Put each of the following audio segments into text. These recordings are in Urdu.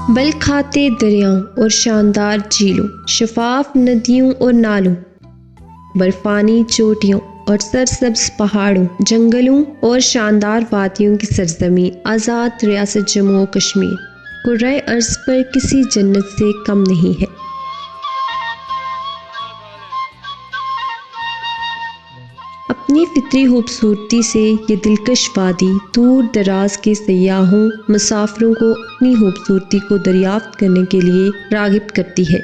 بل کھاتے دریاؤں اور شاندار جھیلوں، شفاف ندیوں اور نالوں، برفانی چوٹیوں اور سرسبز پہاڑوں، جنگلوں اور شاندار وادیوں کی سرزمین آزاد ریاست جموں و کشمیر کرۂ ارض پر کسی جنت سے کم نہیں ہے۔ اپنی فطری خوبصورتی سے یہ دلکش وادی دور دراز کے سیاحوں، مسافروں کو اپنی خوبصورتی کو دریافت کرنے کے لیے راغب کرتی ہے۔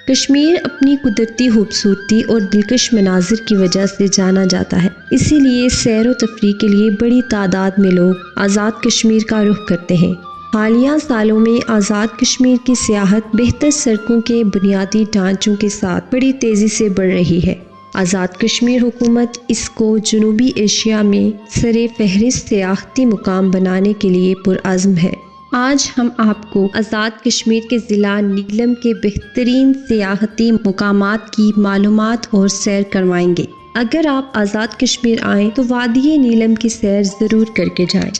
کشمیر اپنی قدرتی خوبصورتی اور دلکش مناظر کی وجہ سے جانا جاتا ہے، اسی لیے سیر و تفریح کے لیے بڑی تعداد میں لوگ آزاد کشمیر کا رخ کرتے ہیں۔ حالیہ سالوں میں آزاد کشمیر کی سیاحت بہتر سڑکوں کے بنیادی ڈھانچوں کے ساتھ بڑی تیزی سے بڑھ رہی ہے۔ آزاد کشمیر حکومت اس کو جنوبی ایشیا میں سر فہرست سیاحتی مقام بنانے کے لیے پرعزم ہے۔ آج ہم آپ کو آزاد کشمیر کے ضلع نیلم کے بہترین سیاحتی مقامات کی معلومات اور سیر کروائیں گے۔ اگر آپ آزاد کشمیر آئیں تو وادی نیلم کی سیر ضرور کر کے جائیں۔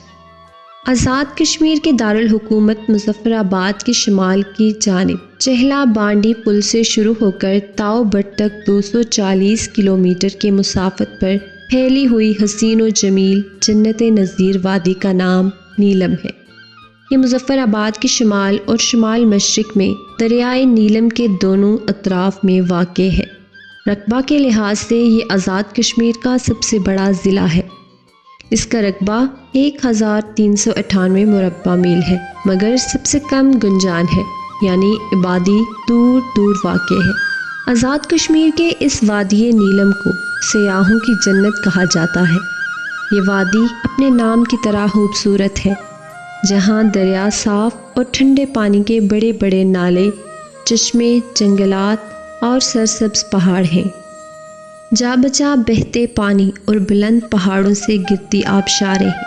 آزاد کشمیر کے دارالحکومت مظفر آباد کے شمال کی جانب چہلا بانڈی پل سے شروع ہو کر تاؤ بٹ تک 240 کلومیٹر کے مسافت پر پھیلی ہوئی حسین و جمیل جنت نظیر وادی کا نام نیلم ہے۔ یہ مظفر آباد کے شمال اور شمال مشرق میں دریائے نیلم کے دونوں اطراف میں واقع ہے۔ رقبہ کے لحاظ سے یہ آزاد کشمیر کا سب سے بڑا ضلع ہے۔ اس کا رقبہ 1398 مربع میل ہے، مگر سب سے کم گنجان ہے، یعنی آبادی دور دور واقع ہے۔ آزاد کشمیر کے اس وادی نیلم کو سیاحوں کی جنت کہا جاتا ہے۔ یہ وادی اپنے نام کی طرح خوبصورت ہے، جہاں دریا صاف اور ٹھنڈے پانی کے بڑے بڑے نالے، چشمے، جنگلات اور سرسبز پہاڑ ہیں۔ جا بجا بہتے پانی اور بلند پہاڑوں سے گرتی آبشاریں ہیں،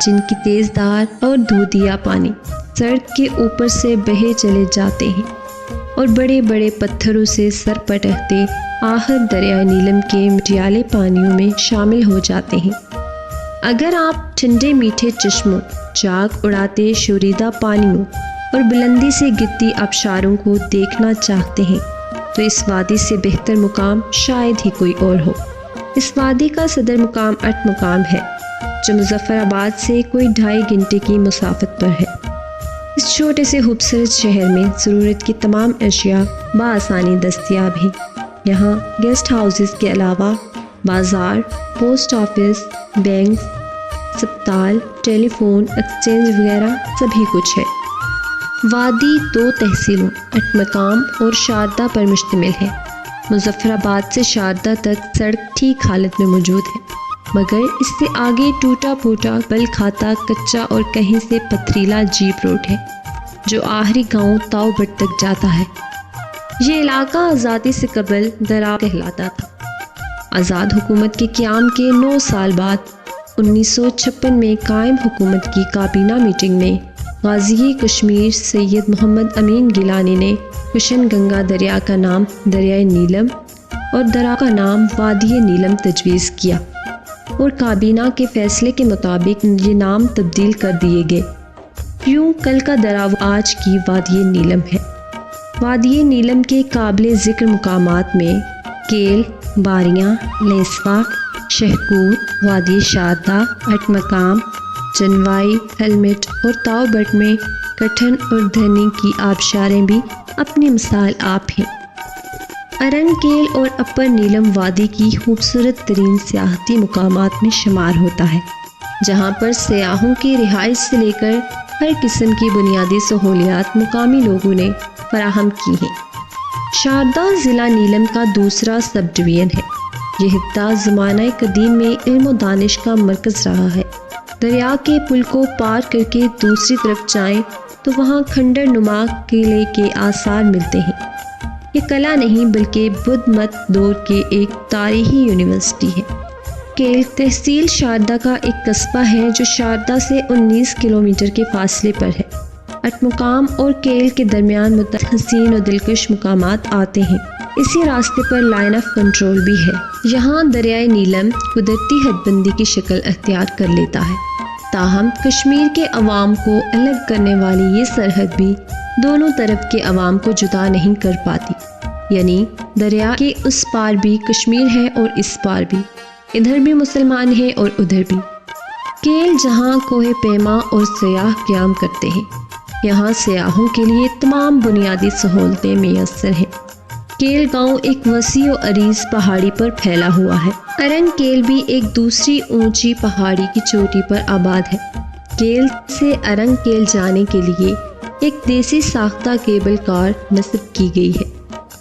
جن کی تیز دھار اور دودھیا پانی سڑک کے اوپر سے بہے چلے جاتے ہیں اور بڑے بڑے پتھروں سے سر پٹکتے آخر دریائے نیلم کے مٹیالے پانیوں میں شامل ہو جاتے ہیں۔ اگر آپ ٹھنڈے میٹھے چشموں، چاک اڑاتے شوریدہ پانیوں اور بلندی سے گرتی آبشاروں کو دیکھنا چاہتے ہیں تو اس وادی سے بہتر مقام شاید ہی کوئی اور ہو۔ اس وادی کا صدر مقام اٹھ مقام ہے، جو مظفر آباد سے کوئی 2.5 گھنٹے کی مسافت پر ہے۔ اس چھوٹے سے خوبصورت شہر میں ضرورت کی تمام اشیاء بآسانی دستیاب ہیں۔ یہاں گیسٹ ہاؤسز کے علاوہ بازار، پوسٹ آفس، بینک، ہسپتال، ٹیلی فون ایکسچینج وغیرہ سبھی کچھ ہے۔ وادی 2 تحصیلوں اٹھ مقام اور شاردہ پر مشتمل ہے۔ مظفر آباد سے شاردہ تک سڑک ٹھیک حالت میں موجود ہے، مگر اس سے آگے ٹوٹا پھوٹا بل کھاتا کچا اور کہیں سے پتھریلا جیپ روڈ ہے، جو آخری گاؤں تاؤ بٹ تک جاتا ہے۔ یہ علاقہ آزادی سے قبل درا کہلاتا تھا۔ آزاد حکومت کے قیام کے 9 سال بعد 1956 میں قائم حکومت کی کابینہ میٹنگ میں غازی کشمیر سید محمد امین گیلانی نے کشن گنگا دریا کا نام دریائے نیلم اور درا کا نام وادی نیلم تجویز کیا، اور کابینہ کے فیصلے کے مطابق یہ نام تبدیل کر دیے گئے۔ یوں کل کا درا آج کی وادی نیلم ہے۔ وادی نیلم کے قابل ذکر مقامات میں کیل، باریاں، لیسوا، شہکور، وادی شاردہ، اٹھ مقام، جنوائی، ہیلمٹ اور تاؤ بٹ میں کٹھن اور دھنی کی آبشاریں بھی اپنی مثال آپ ہیں۔ ارن کیل اور اپر نیلم وادی کی خوبصورت ترین سیاحتی مقامات میں شمار ہوتا ہے، جہاں پر سیاحوں کی رہائش سے لے کر ہر قسم کی بنیادی سہولیات مقامی لوگوں نے فراہم کی ہیں۔ شاردہ ضلع نیلم کا دوسرا سب ڈویژن ہے۔ یہ خطہ زمانہ قدیم میں علم و دانش کا مرکز رہا ہے۔ دریا کے پل کو پار کر کے دوسری طرف جائیں تو وہاں کھنڈر نما قلعے کے آثار ملتے ہیں۔ یہ قلعہ نہیں بلکہ بدھ مت دور کے ایک تاریخی یونیورسٹی ہے۔ کیل تحصیل شاردہ کا ایک قصبہ ہے جو شاردہ سے 19 کلومیٹر کے فاصلے پر ہے۔ اٹھ مقام اور کیل کے درمیان متعدد حسین و دلکش مقامات آتے ہیں۔ اسی راستے پر لائن آف کنٹرول بھی ہے۔ یہاں دریائے نیلم قدرتی حد بندی کی شکل اختیار کر لیتا ہے۔ تاہم کشمیر کے عوام کو الگ کرنے والی یہ سرحد بھی دونوں طرف کے عوام کو جدا نہیں کر پاتی، یعنی دریا کے اس پار بھی کشمیر ہے اور اس پار بھی، ادھر بھی مسلمان ہیں اور ادھر بھی۔ کیل جہاں کوہ پیما اور سیاح قیام کرتے ہیں، یہاں سیاحوں کے لیے تمام بنیادی سہولتیں میسر ہیں۔ کیل گاؤں ایک وسیع و عریض پہاڑی پر پھیلا ہوا ہے۔ ارنگ کیل بھی ایک دوسری اونچی پہاڑی کی چوٹی پر آباد ہے۔ کیل سے ارنگ کیل جانے کے لیے ایک دیسی ساختہ کیبل کار نصب کی گئی ہے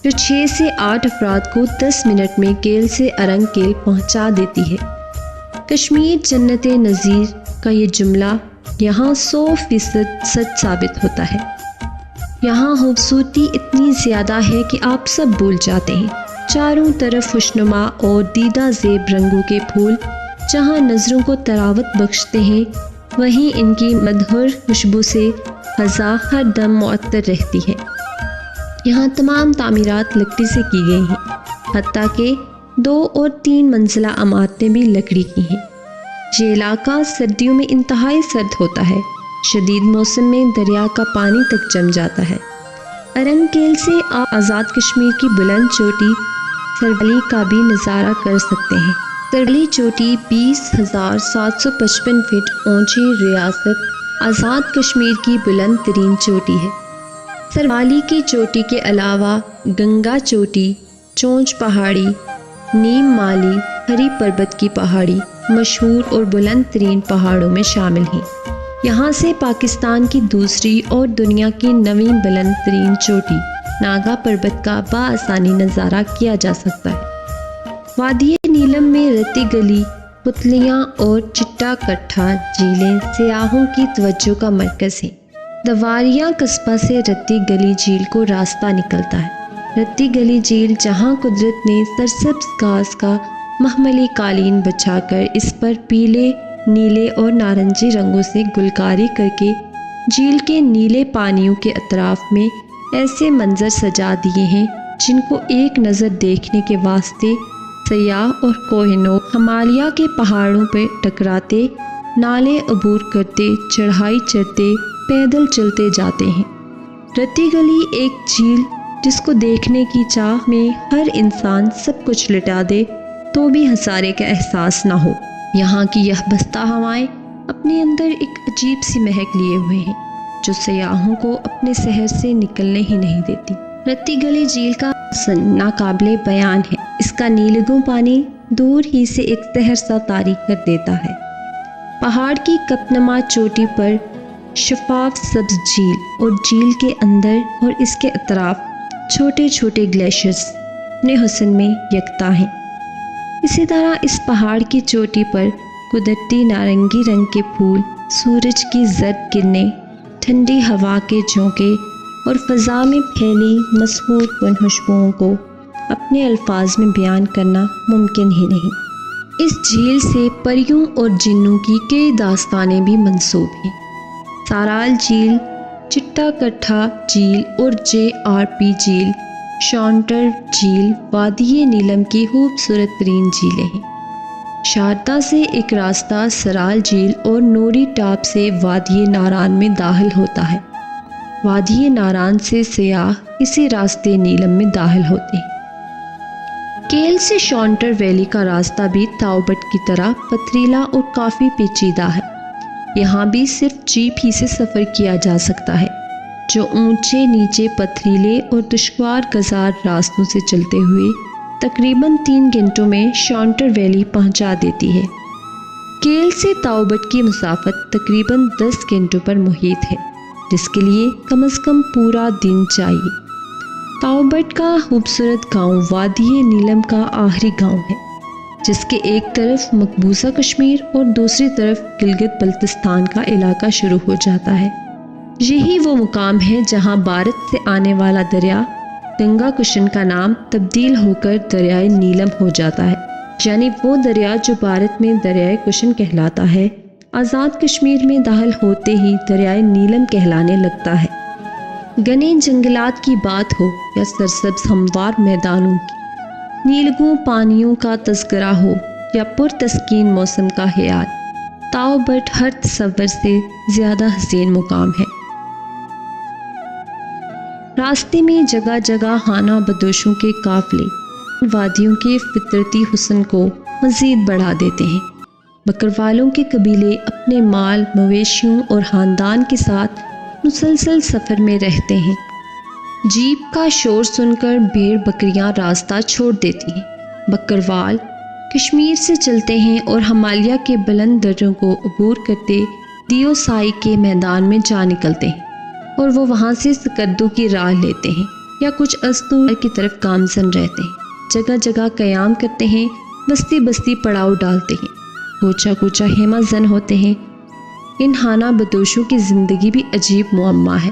جو 6 سے 8 افراد کو 10 منٹ میں کیل سے ارنگ کیل پہنچا دیتی ہے۔ کشمیر جنت نظیر کا یہ جملہ یہاں 100% سچ ثابت ہوتا ہے۔ یہاں خوبصورتی اتنی زیادہ ہے کہ آپ سب بھول جاتے ہیں۔ چاروں طرف خوشنما اور دیدہ زیب رنگوں کے پھول جہاں نظروں کو طراوت بخشتے ہیں، وہیں ان کی مدھر خوشبو سے فضا ہر دم معطر رہتی ہے۔ یہاں تمام تعمیرات لکڑی سے کی گئی ہیں، حتیٰ کہ 2 اور 3 منزلہ عمارتیں بھی لکڑی کی ہیں۔ یہ علاقہ سردیوں میں انتہائی سرد ہوتا ہے، شدید موسم میں دریا کا پانی تک جم جاتا ہے۔ ارنگ کیل سے آپ آزاد کشمیر کی بلند چوٹی سربالی کا بھی نظارہ کر سکتے ہیں۔ سربالی چوٹی 20,755 فٹ اونچی ریاست آزاد کشمیر کی بلند ترین چوٹی ہے۔ سربالی کی چوٹی کے علاوہ گنگا چوٹی، چونچ پہاڑی، نیم مالی، ہری پربت کی پہاڑی مشہور اور بلند ترین پہاڑوں میں شامل ہیں۔ یہاں سے پاکستان کی دوسری اور دنیا کی 9ویں بلند ترین چوٹی ناگا پربت کا بآسانی نظارہ کیا جا سکتا ہے۔ وادی نیلم میں رتی گلی، پتلیاں اور چٹا کٹھا جھیلیں سیاحوں کی توجہ کا مرکز ہیں۔ دواریاں قصبہ سے رتی گلی جھیل کو راستہ نکلتا ہے۔ رتی گلی جھیل جہاں قدرت نے سرسبز گھاس کا مخملی قالین بچھا کر اس پر پیلے، نیلے اور نارنجی رنگوں سے گلکاری کر کے جھیل کے نیلے پانیوں کے اطراف میں ایسے منظر سجا دیے ہیں جن کو ایک نظر دیکھنے کے واسطے سیاح اور کوہ نور ہمالیہ کے پہاڑوں پہ ٹکراتے، نالے عبور کرتے، چڑھائی چڑھتے، پیدل چلتے جاتے ہیں۔ رتی گلی ایک جھیل جس کو دیکھنے کی چاہ میں ہر انسان سب کچھ لٹا دے تو بھی ہسارے کا احساس نہ ہو۔ یہاں کی یہ بستہ ہوائیں اپنے اندر ایک عجیب سی مہک لیے ہوئے ہیں جو سیاحوں کو اپنے شہر سے نکلنے ہی نہیں دیتی۔ رتی گلی جھیل کا حسن ناقابل بیان ہے۔ اس کا نیلگوں پانی دور ہی سے ایک سحر سا طاری کر دیتا ہے۔ پہاڑ کی کپنما چوٹی پر شفاف سبز جھیل اور جھیل کے اندر اور اس کے اطراف چھوٹے چھوٹے گلیشیئرز اپنے حسن میں یکتا ہیں۔ اسی طرح اس پہاڑ کی چوٹی پر قدرتی نارنگی رنگ کے پھول، سورج کی زرد کرنیں، ٹھنڈی ہوا کے جھونکے اور فضا میں پھیلی مسحور کن خوشبوؤں کو اپنے الفاظ میں بیان کرنا ممکن ہی نہیں۔ اس جھیل سے پریوں اور جنوں کی کئی داستانیں بھی منسوب ہیں۔ سارال جھیل، چٹا کٹھا جھیل اور JRP جھیل، شانٹر جھیل وادی نیلم کی خوبصورت ترین جھیلیں ہیں۔ شاردا سے ایک راستہ سرال جھیل اور نوری ٹاپ سے وادی ناران میں داخل ہوتا ہے۔ وادی ناران سے سیاح اسی راستے نیلم میں داخل ہوتے ہیں۔ کیل سے شانٹر ویلی کا راستہ بھی تاؤبٹ کی طرح پتھریلا اور کافی پیچیدہ ہے۔ یہاں بھی صرف جیپ ہی سے سفر کیا جا سکتا ہے جو اونچے نیچے پتھریلے اور دشوار گزار راستوں سے چلتے ہوئے تقریباً 3 گھنٹوں میں شانٹر ویلی پہنچا دیتی ہے۔ کیل سے تاؤبٹ کی مسافت تقریباً 10 گھنٹوں پر محیط ہے، جس کے لیے کم از کم پورا دن چاہیے۔ تاؤبٹ کا خوبصورت گاؤں وادی نیلم کا آخری گاؤں ہے، جس کے ایک طرف مقبوضہ کشمیر اور دوسری طرف گلگت بلتستان کا علاقہ شروع ہو جاتا ہے۔ یہی وہ مقام ہے جہاں بھارت سے آنے والا دریا گنگا کشن کا نام تبدیل ہو کر دریائے نیلم ہو جاتا ہے، یعنی وہ دریا جو بھارت میں دریائے کشن کہلاتا ہے آزاد کشمیر میں داخل ہوتے ہی دریائے نیلم کہلانے لگتا ہے۔ گھنے جنگلات کی بات ہو یا سرسبز ہموار میدانوں کی، نیلگوں پانیوں کا تذکرہ ہو یا پرتسکین موسم کا خیال، تاؤ بٹ ہر تصور سے زیادہ حسین مقام ہے۔ راستے میں جگہ جگہ خانہ بدوشوں کے قافلے وادیوں کے فطرتی حسن کو مزید بڑھا دیتے ہیں۔ بکروالوں کے قبیلے اپنے مال، مویشیوں اور خاندان کے ساتھ مسلسل سفر میں رہتے ہیں۔ جیپ کا شور سن کر بھیڑ بکریاں راستہ چھوڑ دیتی ہیں۔ بکروال کشمیر سے چلتے ہیں اور ہمالیہ کے بلند دروں کو عبور کرتے دیو سائی کے میدان میں جا نکلتے ہیں، اور وہ وہاں سے سکردو کی راہ لیتے ہیں یا کچھ استور کی طرف گامزن رہتے ہیں۔ جگہ جگہ قیام کرتے ہیں، بستی بستی پڑاؤ ڈالتے ہیں، کوچا کوچا خیمہ زن ہوتے ہیں۔ ان خانہ بدوشوں کی زندگی بھی عجیب معمہ ہے۔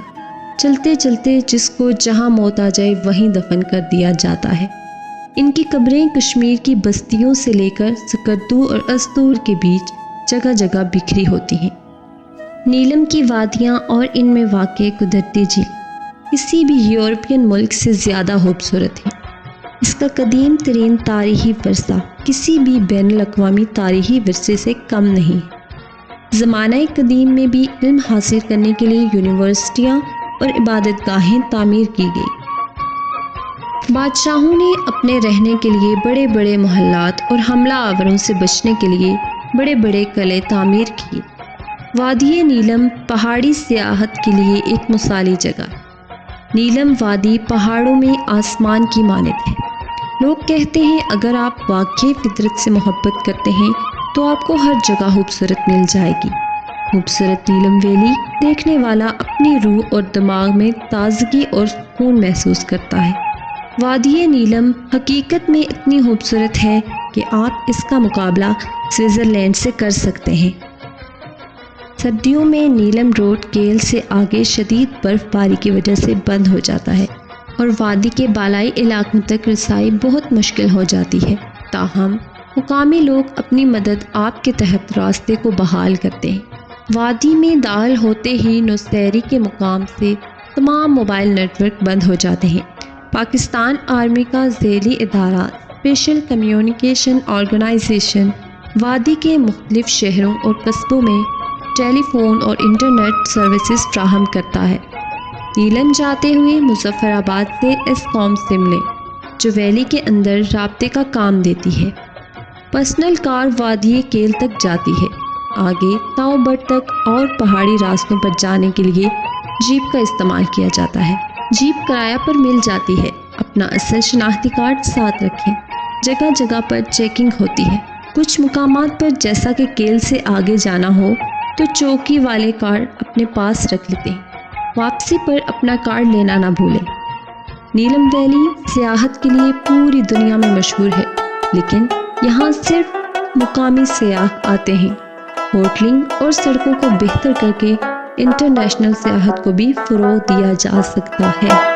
چلتے چلتے جس کو جہاں موت آ جائے وہیں دفن کر دیا جاتا ہے۔ ان کی قبریں کشمیر کی بستیوں سے لے کر سکردو اور استور کے بیچ جگہ جگہ بکھری ہوتی ہیں۔ نیلم کی وادیاں اور ان میں واقع قدرتی جھیل کسی بھی یورپین ملک سے زیادہ خوبصورت ہیں۔ اس کا قدیم ترین تاریخی ورثہ کسی بھی بین الاقوامی تاریخی ورثے سے کم نہیں ہے۔ زمانہ قدیم میں بھی علم حاصل کرنے کے لیے یونیورسٹیاں اور عبادت گاہیں تعمیر کی گئی۔ بادشاہوں نے اپنے رہنے کے لیے بڑے بڑے محلات اور حملہ آوروں سے بچنے کے لیے بڑے بڑے قلعے تعمیر کیے۔ وادی نیلم پہاڑی سیاحت کے لیے ایک مثالی جگہ ہے۔ نیلم وادی پہاڑوں میں آسمان کی مانند ہے۔ لوگ کہتے ہیں اگر آپ واقعی فطرت سے محبت کرتے ہیں تو آپ کو ہر جگہ خوبصورت مل جائے گی۔ خوبصورت نیلم ویلی دیکھنے والا اپنی روح اور دماغ میں تازگی اور سکون محسوس کرتا ہے۔ وادی نیلم حقیقت میں اتنی خوبصورت ہے کہ آپ اس کا مقابلہ سوئٹزرلینڈ سے کر سکتے ہیں۔ سردیوں میں نیلم روڈ کیل سے آگے شدید برف باری کی وجہ سے بند ہو جاتا ہے اور وادی کے بالائی علاقوں تک رسائی بہت مشکل ہو جاتی ہے۔ تاہم مقامی لوگ اپنی مدد آپ کے تحت راستے کو بحال کرتے ہیں۔ وادی میں داخل ہوتے ہی نوسیری کے مقام سے تمام موبائل نیٹ ورک بند ہو جاتے ہیں۔ پاکستان آرمی کا ذیلی ادارہ اسپیشل کمیونیکیشن آرگنائزیشن وادی کے مختلف شہروں اور قصبوں میں ٹیلی فون اور انٹرنیٹ سروسز فراہم کرتا ہے۔ نیلم جاتے ہوئے مظفر آباد سے ایسکوم سم لیں جو ویلی کے اندر رابطے کا کام دیتی ہے۔ پرسنل کار وادی کیل تک جاتی ہے۔ آگے تاؤ بٹ تک اور پہاڑی راستوں پر جانے کے لیے جیپ کا استعمال کیا جاتا ہے۔ جیپ کرایہ پر مل جاتی ہے۔ اپنا اصل شناختی کارڈ ساتھ رکھیں۔ جگہ جگہ پر چیکنگ ہوتی ہے۔ کچھ مقامات پر جیسا کہ کیل سے آگے جانا ہو تو چوکی والے کارڈ اپنے پاس رکھ لیتے ہیں۔ واپسی پر اپنا کارڈ لینا نہ بھولیں۔ نیلم ویلی سیاحت کے لیے پوری دنیا میں مشہور ہے، لیکن یہاں صرف مقامی سیاح آتے ہیں۔ ہوٹلنگ اور سڑکوں کو بہتر کر کے انٹرنیشنل سیاحت کو بھی فروغ دیا جا سکتا ہے۔